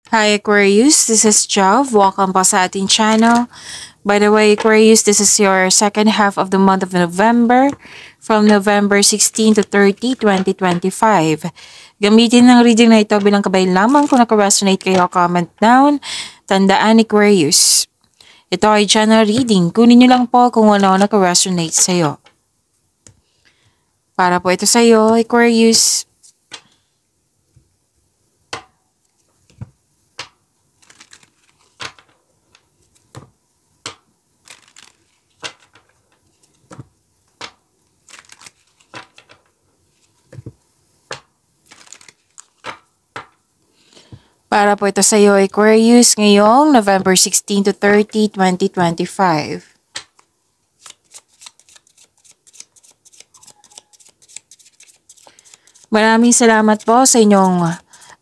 Hi Aquarius, this is Jov. Welcome po sa ating channel. By the way, Aquarius, this is your second half of the month of November from November 16 to 30, 2025. Gamitin ng reading na ito bilang kabayan lamang. Kung naka-resonate kayo, comment down. Tandaan Aquarius. Ito ay general reading. Kunin nyo lang po kung ano naka-resonate sa'yo. Para po ito sa'yo, Aquarius. Para po ito sa iyo, Aquarius, ngayong November 16 to 30, 2025. Maraming salamat po sa inyong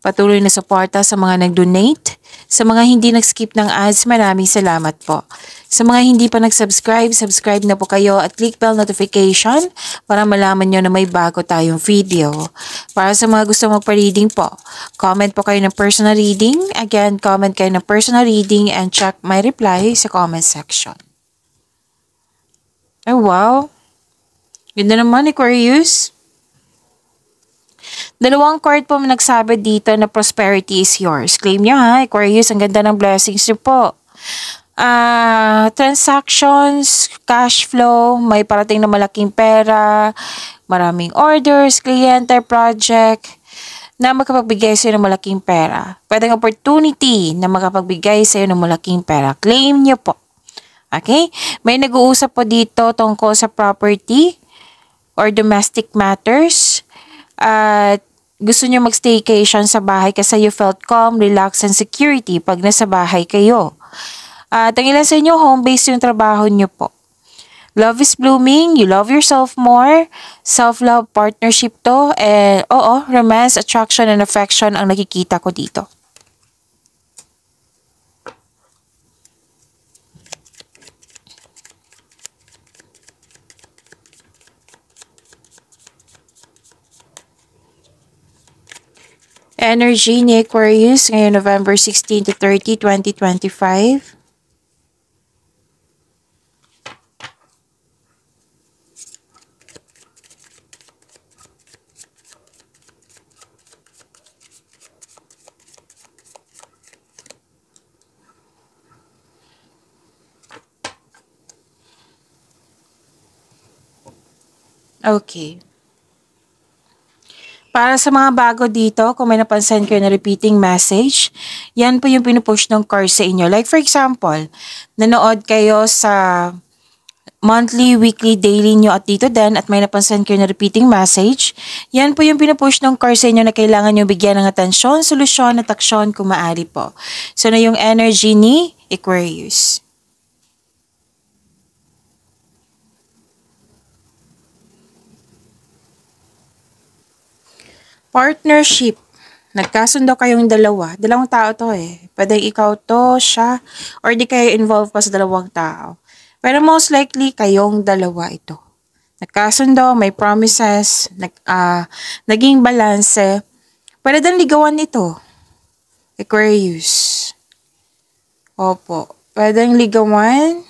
patuloy na suporta sa mga nag-donate. Sa mga hindi nag-skip ng ads, maraming salamat po. Sa mga hindi pa nag-subscribe, subscribe na po kayo at click bell notification para malaman nyo na may bago tayong video. Para sa mga gusto magpa-reading po, comment po kayo ng personal reading. Again, comment kayo ng personal reading and check my reply sa comment section. Oh wow! Ganda naman, Aquarius. Dalawang card po nagsabi dito na prosperity is yours. Claim nyo ha, Aquarius. Ang ganda ng blessings nyo po. Transactions, cash flow, may parating na malaking pera, maraming orders, kliyente, project na makapagbigay sa iyo ng malaking pera. Pwedeng opportunity na makapagbigay sa iyo ng malaking pera. Claim nyo po. Okay? May nag-uusap po dito tungkol sa property or domestic matters. At gusto nyo mag-staycation sa bahay kasi you felt calm, relaxed, and security pag nasa bahay kayo. At ang ilan sa inyo, home-based yung trabaho nyo po. Love is blooming, you love yourself more, self-love, partnership to, and romance, attraction, and affection ang nakikita ko dito. Energy ni Aquarius ngayon November 16 to 30, 2025. Okay. Para sa mga bago dito, kung may napansin kayo na repeating message, yan po yung pinupush ng card sa inyo. Like for example, nanood kayo sa monthly, weekly, daily nyo at dito din at may napansin kayo na repeating message, yan po yung pinupush ng card sa inyo na kailangan nyo bigyan ng atensyon, solusyon at aksyon kung maaari po. So na yung energy ni Aquarius. Partnership. Nagkasundo kayong dalawa. Dalawang tao to eh. Pwede ikaw to, siya, or di kayo involved pa sa dalawang tao. Pero most likely, kayong dalawa ito. Nagkasundo, may promises, naging balance. Pwede din ligawan ito. Aquarius. Opo. Pwede ligawan.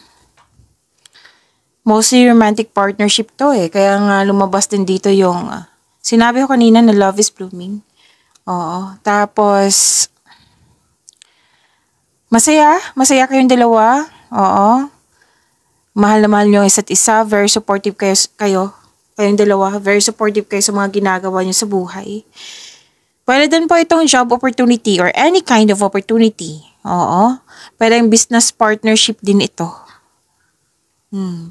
Mostly romantic partnership to eh. Kaya nga lumabas din dito yung sinabi ko kanina na love is blooming. Oo. Tapos, masaya. Masaya kayong dalawa. Oo. Mahal na mahal nyo ang isa't isa. Very supportive kayo. Kayong dalawa. Very supportive kayo sa mga ginagawa nyo sa buhay. Pwede din po itong job opportunity or any kind of opportunity. Oo. Pwede yung business partnership din ito.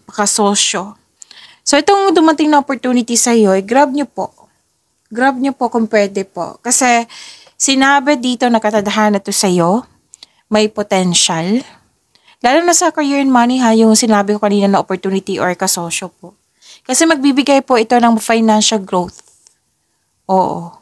Pakasosyo. So, itong dumating na opportunity sa iyo, grab nyo po. Grab nyo po kung pwede po. Kasi, sinabi dito na katadhana to sa'yo, may potential. Lalo na sa career and money ha, yung sinabi ko kanina na opportunity or kasosyo po. Kasi magbibigay po ito ng financial growth. Oo.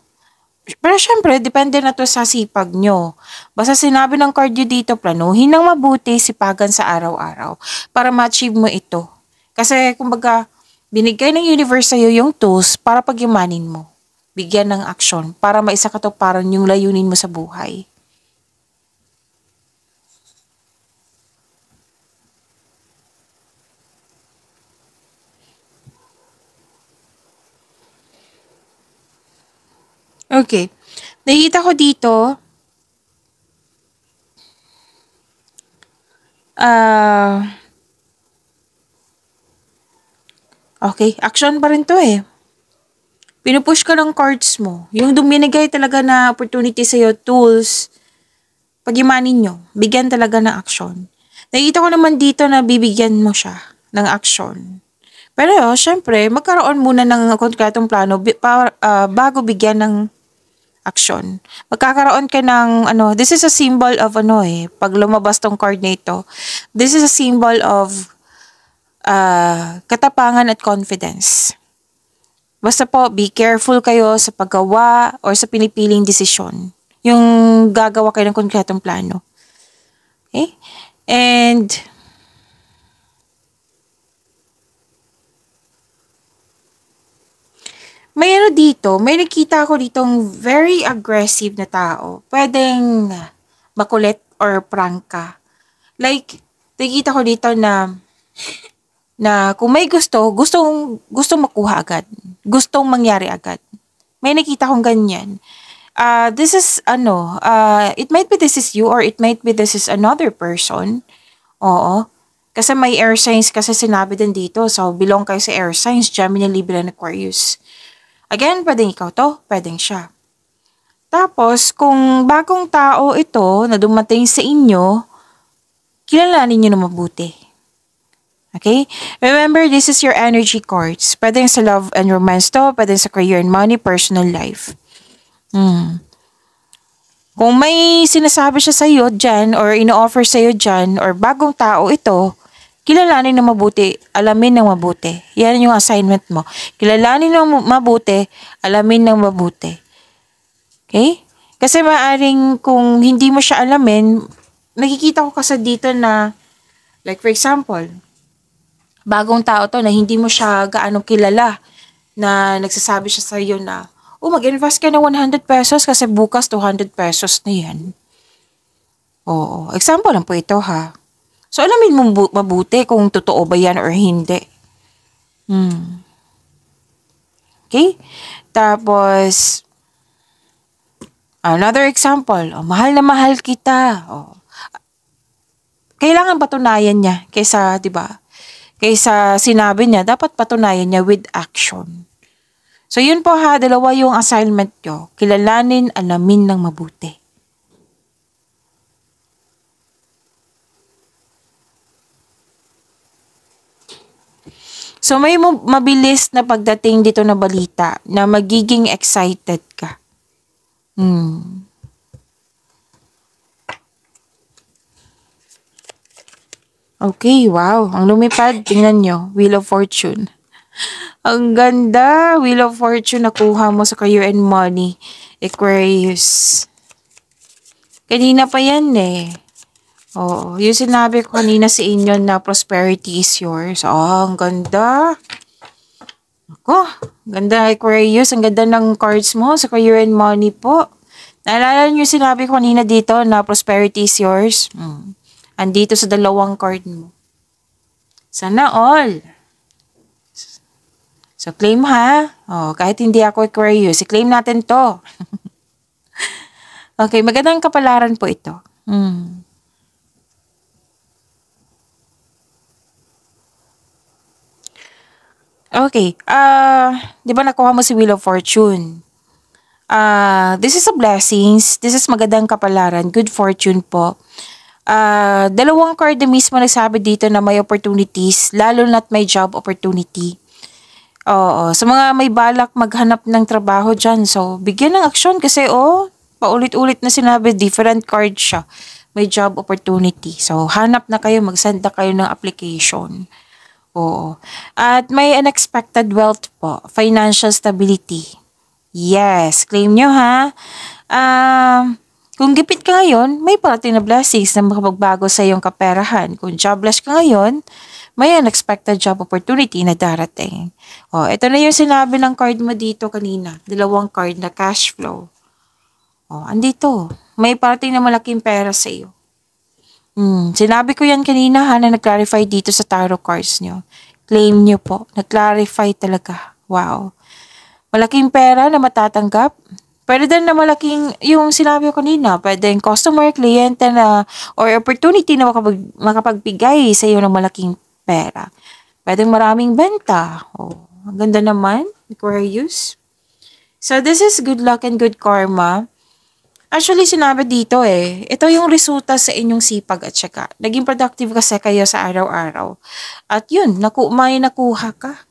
Pero syempre, depende na to sa sipag nyo. Basta sinabi ng card nyo dito, planuhin ng mabuti, sipagan sa araw-araw para ma-achieve mo ito. Kasi, kumbaga, binigay ng universe sa'yo yung tools para pagyamanin mo. Bigyan ng aksyon para maisakatuparan yung layunin mo sa buhay. Okay. Nakikita ko dito, ah, okay, action pa rin to eh. Pinupush ka ng cards mo. Yung duminigay talaga na opportunity sa'yo, tools, pag-imanin nyo, bigyan talaga ng action. Nakikita ko naman dito na bibigyan mo siya ng action. Pero, syempre, magkaroon muna ng konkretong plano bago bigyan ng action. Magkakaroon ka ng, this is a symbol of, pag lumabas tong card na ito, this is a symbol of katapangan at confidence. Basta po, be careful kayo sa paggawa or sa pinipiling desisyon. Yung gagawa kayo ng konkretong plano. Okay? And, may dito, may nakita ako ditong very aggressive na tao. Pwedeng makulit or prangka. Like, nakita ko dito na kung may gustong makuha agad. Gustong mangyari agad. May nakita kong ganyan. This is, it might be this is you or it might be this is another person. Oo. Kasi may air signs kasi sinabi din dito. So, belong kayo sa air signs, Gemini, Libra, and Aquarius. Again, pwedeng ikaw to, pwedeng siya. Tapos, kung bagong tao ito na dumating sa inyo, kilalanin nyo na mabuti. Okay? Remember, this is your energy cards. Pwedeng sa love and romance to, pwedeng sa career and money, personal life. Kung may sinasabi siya sa iyo dyan, or ino-offer sa iyo dyan, or bagong tao ito, kilalanin na mabuti, alamin ng mabuti. Yan yung assignment mo. Kilalanin ng mabuti, alamin ng mabuti. Okay? Kasi maaring kung hindi mo siya alamin, nakikita ko kasi dito na, like for example, bagong tao to na hindi mo siya gaano kilala, na nagsasabi siya sa iyo na, mag-invest ka ng 100 pesos kasi bukas 200 pesos na yan. Oo. Example lang po ito ha. So, alamin mo mabuti kung totoo ba yan or hindi. Okay? Tapos, another example. Mahal na mahal kita. Kailangan patunayan niya kaysa, di ba? Kaysa sinabi niya, dapat patunayan niya with action. So, yun po ha, dalawa yung assignment nyo. Kilalanin, alamin ng mabuti. So, may mabilis na pagdating dito na balita na magiging excited ka. Okay, wow. Ang lumipad, tingnan nyo. Wheel of Fortune. Ang ganda. Wheel of Fortune nakuha mo sa career and money. Aquarius. Kanina pa yan eh. Oo. Yung sinabi ko kanina sa inyo na prosperity is yours. Ang ganda. Ako. Ganda Aquarius. Ang ganda ng cards mo sa career and money po. Naalala niyo yung sinabi ko kanina dito na prosperity is yours? Andito sa dalawang card mo. Sana all. So, claim ha. Kahit hindi ako Aquarius, i-claim natin to. Okay, magandang kapalaran po ito. Okay, di ba nakuha mo si Wheel of Fortune? This is a blessings. This is magandang kapalaran. Good fortune po. Dalawang card na mismo nagsabi dito na may opportunities, lalo na't may job opportunity. Oo, sa mga may balak maghanap ng trabaho dyan, so bigyan ng aksyon kasi paulit-ulit na sinabi, different card siya. May job opportunity. So, hanap na kayo, mag-send na kayo ng application. Oo. At may unexpected wealth po, financial stability. Yes, claim nyo ha. Kung gipit ka ngayon, may parating na blessings na makapagbago sa iyong kaperahan. Kung jobless ka ngayon, may unexpected job opportunity na darating. Ito na yung sinabi ng card mo dito kanina. Dalawang card na cash flow. Andito. May parating na malaking pera sa iyo. Sinabi ko yan kanina ha, na nag-clarify dito sa tarot cards nyo. Claim nyo po. Nag-clarify talaga. Wow. Malaking pera na matatanggap. Pwede din na malaking, yung sinabi ko kanina, pwede yung customer, kliyente na, or opportunity na makapagbigay sa iyo ng malaking pera. Pwede maraming benta. Oh, ang ganda naman, Aquarius. So, this is good luck and good karma. Actually, sinabi dito ito yung resulta sa inyong sipag at syaga. Naging productive kasi kayo sa araw-araw. At yun, may nakuha ka.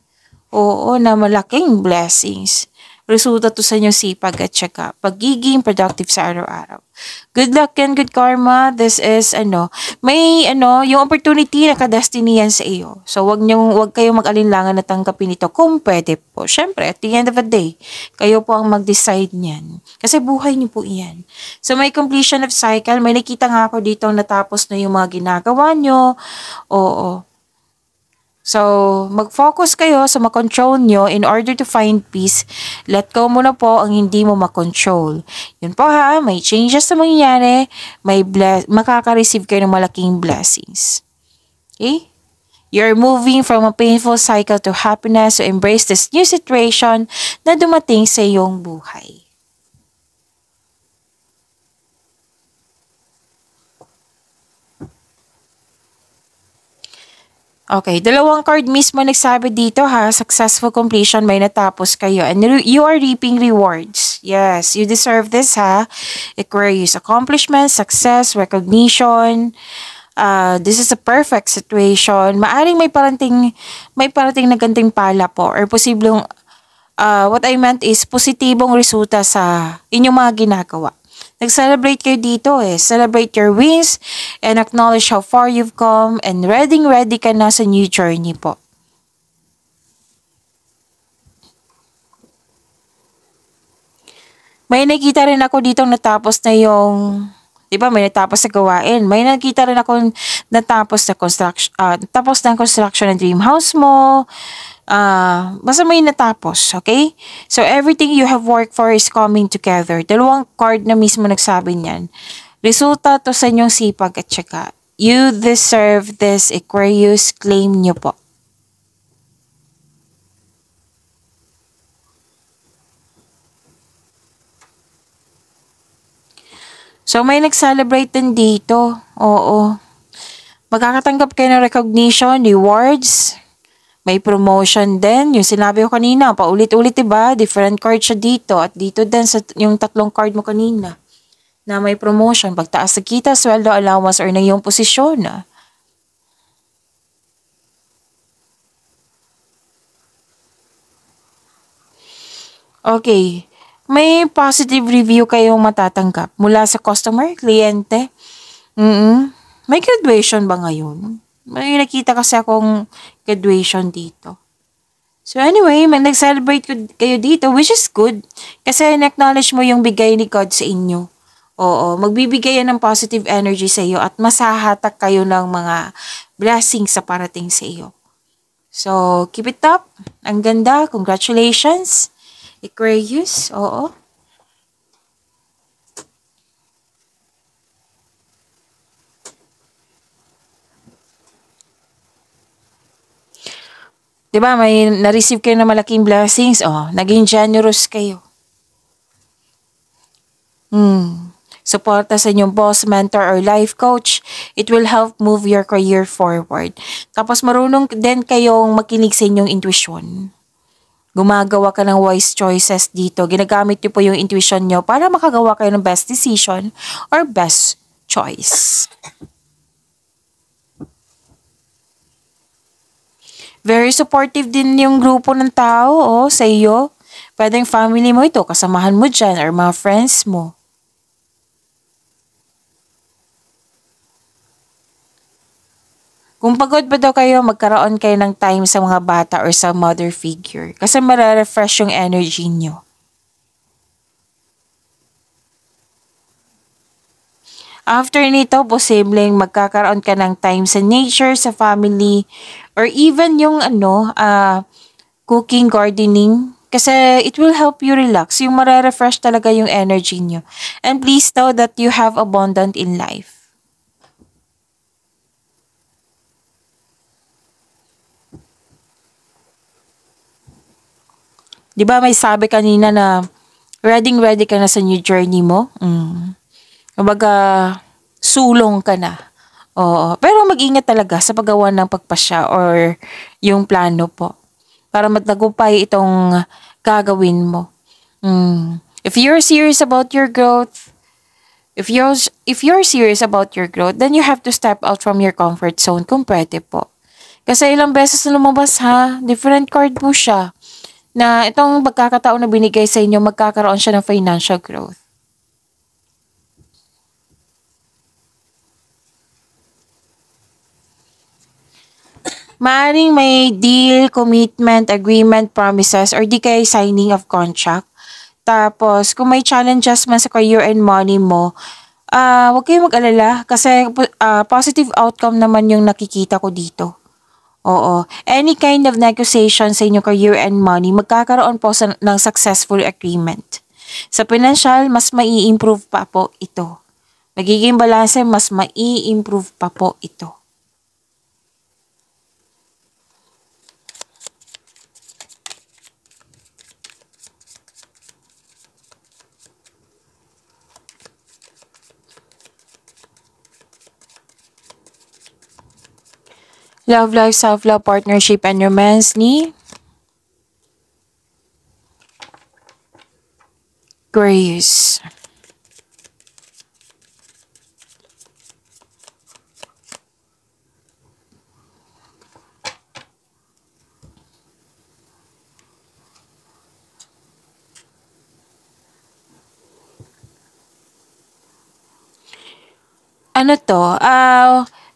Oo, na malaking blessings. Resulta to sa inyong sipag at syaga. Pagiging productive sa araw-araw. Good luck and good karma. This is, yung opportunity na kadestiny yan sa iyo. So, wag kayong mag-alinlangan na tanggapin ito kung pwede po. Syempre, at the end of the day, kayo po ang mag-decide niyan. Kasi buhay niyo po iyan. So, may completion of cycle. May nakita nga ako dito natapos na yung mga ginagawa niyo. Oo. So, mag-focus kayo sa makontrol nyo in order to find peace. Let go muna po ang hindi mo makontrol. Yun po ha, may changes na mangyayari, makaka-receive kayo ng malaking blessings. Okay? You're moving from a painful cycle to happiness to embrace this new situation na dumating sa iyong buhay. Okay, dalawang card mismo nagsabi dito ha, successful completion, may natapos kayo and you are reaping rewards. Yes, you deserve this ha. Aquarius, accomplishment, success, recognition. This is a perfect situation. Maaring may parating na ganting pala po or posibleng what I meant is positibong resulta sa inyong mga ginagawa. Nag-celebrate kayo dito Celebrate your wins and acknowledge how far you've come and ready ka na sa new journey po. May nakita rin ako dito natapos na yung, di ba may natapos sa gawain. May nakita rin ako natapos na construction ng dream house mo. Basta may natapos, okay? So, everything you have worked for is coming together. Dalawang card na mismo nagsabi niyan. Resulta to sa inyong sipag at syaga. You deserve this, Aquarius. Claim nyo po. So, may nag-celebrate din dito. Oo. Magkakatanggap kayo ng recognition, rewards, may promotion din. Yung sinabi ko kanina, paulit-ulit diba? Different card siya dito. At dito din sa yung tatlong card mo kanina. Na may promotion. Pagtaas sa kita, sweldo, allowance, or na yung posisyon. Okay. May positive review kayong matatanggap mula sa customer, kliyente. May graduation ba ngayon? May nakita kasi akong graduation dito. So anyway, nag-celebrate kayo dito, which is good. Kasi na-acknowledge mo yung bigay ni God sa inyo. Oo, magbibigay yan ng positive energy sa iyo at masahatak kayo ng mga blessings sa parating sa iyo. So, keep it up. Ang ganda. Congratulations. Aquarius. Oo. Diba, may na-receive kayo na malaking blessings. Oh, naging generous kayo. Suporta sa inyong boss, mentor, or life coach. It will help move your career forward. Tapos marunong din kayong makinig sa inyong intuition. Gumagawa ka ng wise choices dito. Ginagamit niyo po yung intuition niyo para makagawa kayo ng best decision or best choice. Very supportive din yung grupo ng tao sa iyo. Pwedeng family mo ito, kasamahan mo dyan, or mga friends mo. Kung pagod ba daw kayo, magkaroon kayo ng time sa mga bata or sa mother figure. Kasi mararefresh yung energy nyo. After nito, posibleng magkakaroon ka ng time sa nature, sa family, or even yung cooking, gardening. Kasi it will help you relax. Yung mararefresh talaga yung energy nyo. And please know that you have abundant in life. Di ba may sabi kanina na Ready ka na sa new journey mo. Kumbaga, sulong ka na. Oo. Pero mag-ingat talaga sa paggawa ng pagpasya or yung plano po. Para matagumpay itong gagawin mo. If you're serious about your growth, if you're serious about your growth, then you have to step out from your comfort zone kung pwede po. Kasi ilang beses na lumabas ha, different card po siya. Na itong pagkakataon na binigay sa inyo, magkakaroon siya ng financial growth. Maaring may deal, commitment, agreement, promises, or di kaya signing of contract. Tapos, kung may challenges man sa career and money mo, huwag kayong mag-alala kasi positive outcome naman yung nakikita ko dito. Oo. Any kind of negotiation sa inyong career and money, magkakaroon po ng successful agreement. Sa financial, mas mai-improve pa po ito. Magiging balanse, mas mai-improve pa po ito. Love life, self-love, partnership, and romance ni Grace. Ano to,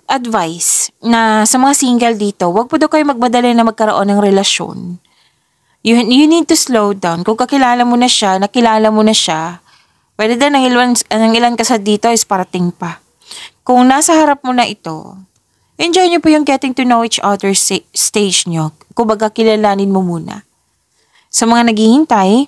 advice na sa mga single dito, wag po daw kayo magmadali na magkaroon ng relasyon. You need to slow down. Kung kakilala mo na siya, nakilala mo na siya, pwede din ang ilan kasad dito is parating pa. Kung nasa harap mo na ito, enjoy nyo po yung getting to know each other stage nyo. Kumbaga, kilalanin mo muna. Sa mga naghihintay,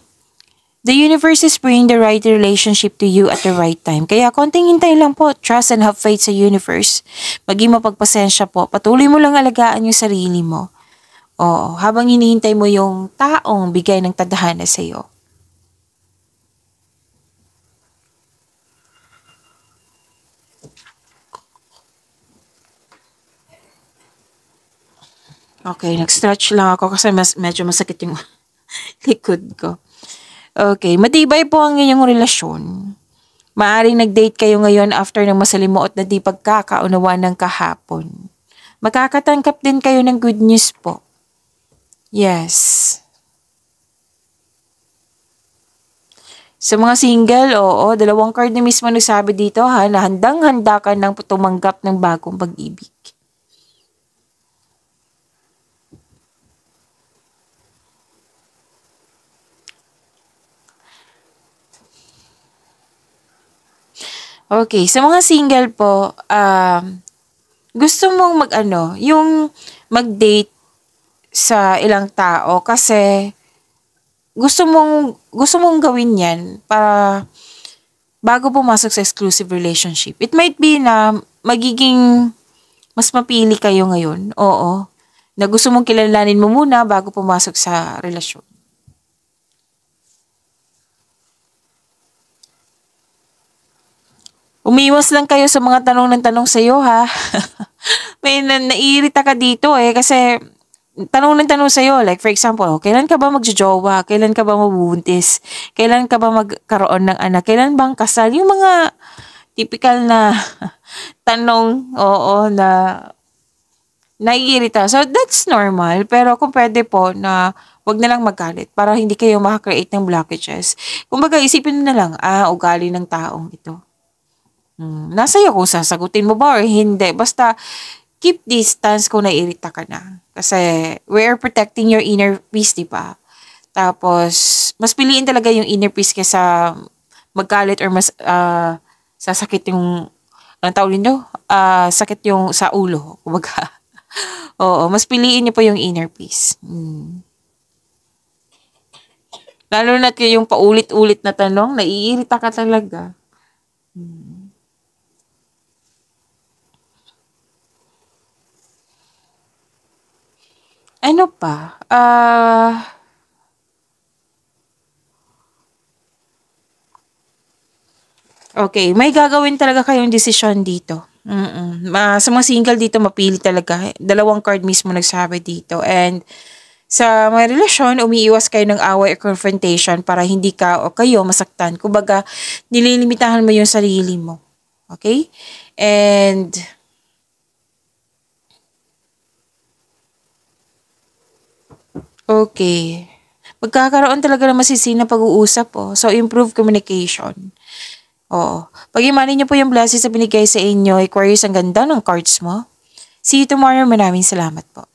the universe is bringing the right relationship to you at the right time. Kaya konting hintay lang po. Trust and have faith sa universe. Maging mapagpasensya po. Patuloy mo lang alagaan yung sarili mo. Oo, habang hinihintay mo yung taong bigay ng tadhana sa'yo. Okay, nag-stretch lang ako kasi medyo masakit yung likod ko. Okay, matibay po ang inyong relasyon. Maaring nag-date kayo ngayon after ng masalimuot na di pagkakaunawan ng kahapon. Makakatangkap din kayo ng good news po. Yes. Sa mga single, oo, dalawang card na mismo nagsabi dito ha, na handang-handa ka ng tumanggap ng bagong pag-ibig. Okay, sa mga single po, gusto mong yung mag-date sa ilang tao kasi gusto mong gawin 'yan para bago pumasok sa exclusive relationship. It might be na magiging mas mapili kayo ngayon. Oo. Na gusto mong kilalanin mo muna bago pumasok sa relasyon. Umiwas lang kayo sa mga tanong ng tanong sa'yo, ha? May naiirita ka dito kasi tanong ng tanong sa'yo. Like, for example, kailan ka ba magjojowa? Kailan ka ba mabubuntis? Kailan ka ba magkaroon ng anak? Kailan bang kasal? Yung mga typical na tanong, oo, na naiirita. So, that's normal. Pero kung pwede po na wag na lang magalit para hindi kayo makakreate ng blockages. Kumbaga, isipin mo na lang, ugali ng taong ito. Nasa iyo kung sasagutin mo ba or hindi. Basta, keep distance kung naiirita ka na. Kasi, we're protecting your inner peace, di ba? Tapos, mas piliin talaga yung inner peace kaysa magalit or mas sasakit yung, anong tawag nyo? Sakit yung sa ulo. Kumbaga. Oo, mas piliin niyo po yung inner peace. Lalo na yung paulit-ulit na tanong, naiirita ka talaga. Ano pa? Okay, may gagawin talaga kayong desisyon dito. Sa mga single dito, mapili talaga. Dalawang card mismo nagsabi dito. And sa mga relasyon, umiiwas kayo ng away or confrontation para hindi ka o kayo masaktan. Kumbaga, nililimitahan mo yung sarili mo. Okay? And okay. Magkakaroon talaga ng masisina pag-uusap, oh. So, improve communication. Oo. Pag-imani niyo po yung blessings na binigay sa inyo, Aquarius, ang ganda ng cards mo. See you tomorrow. Maraming salamat po.